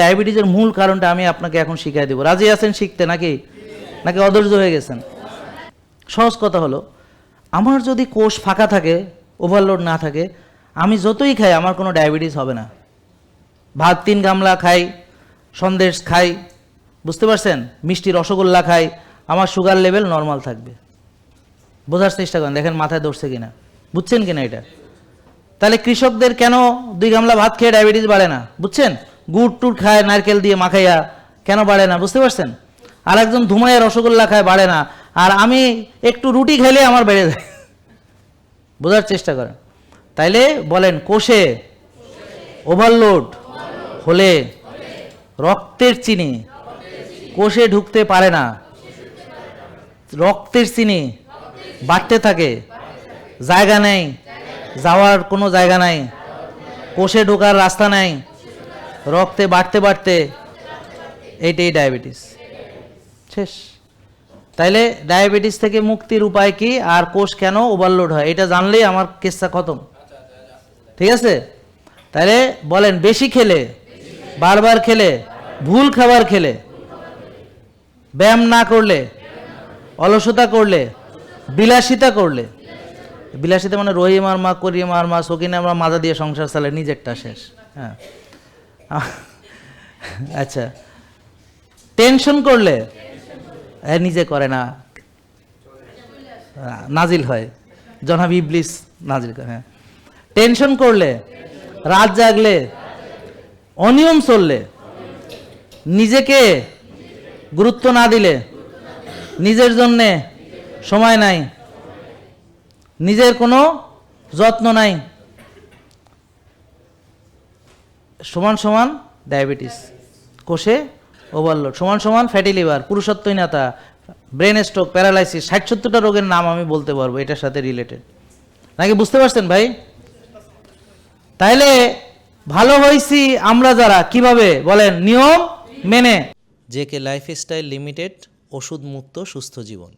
ডায়াবেটিসের মূল কারণটা আমি আপনাকে এখন শিখিয়ে দেবো। রাজি আছেন শিখতে নাকি নাকি অধৈর্য হয়ে গেছেন? সহজ কথা হলো, আমার যদি কোষ ফাঁকা থাকে, ওভারলোড না থাকে, আমি যতই খাই আমার কোনো ডায়াবেটিস হবে না। ভাত 3 গামলা খাই, সন্দেশ খাই, বুঝতে পারছেন, মিষ্টি রসগোল্লা খাই, আমার সুগার লেভেল নর্মাল থাকবে। বোঝার চেষ্টা করেন, দেখেন মাথায় ধরছে কিনা, বুঝছেন কিনা এটা? তাহলে কৃষকদের কেন 2 গামলা ভাত খেয়ে ডায়াবেটিস বাড়ে না, বুঝছেন? গুড় টুড় খায় নারকেল দিয়ে মাখাইয়া, কেন বাড়ে না, বুঝতে পারছেন? আর একজন ধুমাইয়া রসগোল্লা খায়, বাড়ে না। আর আমি একটু রুটি খেলে আমার বেড়ে যায়। বোঝার চেষ্টা করেন। তাইলে বলেন, কোষে ওভারলোড হলে রক্তের চিনি কোষে ঢুকতে পারে না, রক্তের চিনি বাড়তে থাকে, জায়গা নেই, যাওয়ার কোনো জায়গা নাই, কোষে ঢোকার রাস্তা নাই, রক্তে বাড়তে বাড়তে এইটাই ডায়াবেটিস। শেষ। তাইলে ডায়াবেটিস থেকে মুক্তির উপায় কি, আর কোষ কেন ওভারলোড হয়, এটা জানলেই আমার কেসটা খতম। ঠিক আছে? তাহলে বলেন, বেশি খেলে, বারবার খেলে, ভুল খাবার খেলে, ব্যায়াম না করলে, অলসতা করলে, বিলাসিতা করলে, বিলাসিতা মানে রহিম আর মা, করিম আর মা, সকিনা আমরা মাজা দিয়ে সংসার চালে, নিজেরটা শেষ। হ্যাঁ, আচ্ছা, টেনশন করলে, নিজে করে না, নাজিল হয়, জনাব ইবলিস নাজিল করে। হ্যাঁ, টেনশন করলে, রাত জাগলে, অনিয়ম চললে, নিজেকে গুরুত্ব না দিলে, নিজের জন্যে সময় নাই, নিজের কোনো যত্ন নাই, সমান সমান ডায়াবেটিস, কোষে ওভারলোড সমান সমান ফ্যাটি লিভার, পুরুষত্বহীনতা, ব্রেন স্ট্রোক, প্যারালাইসিস, 60-70টা রোগের নাম আমি বলতে পারবো এটার সাথে রিলেটেড। নাকি বুঝতে পারছেন ভাই? তাইলে ভালো হয়েছি আমরা যারা, কিভাবে বলেন, নিয়ম মেনে। জেকে লাইফস্টাইল লিমিটেড, ওষুধ মুক্ত সুস্থ জীবন।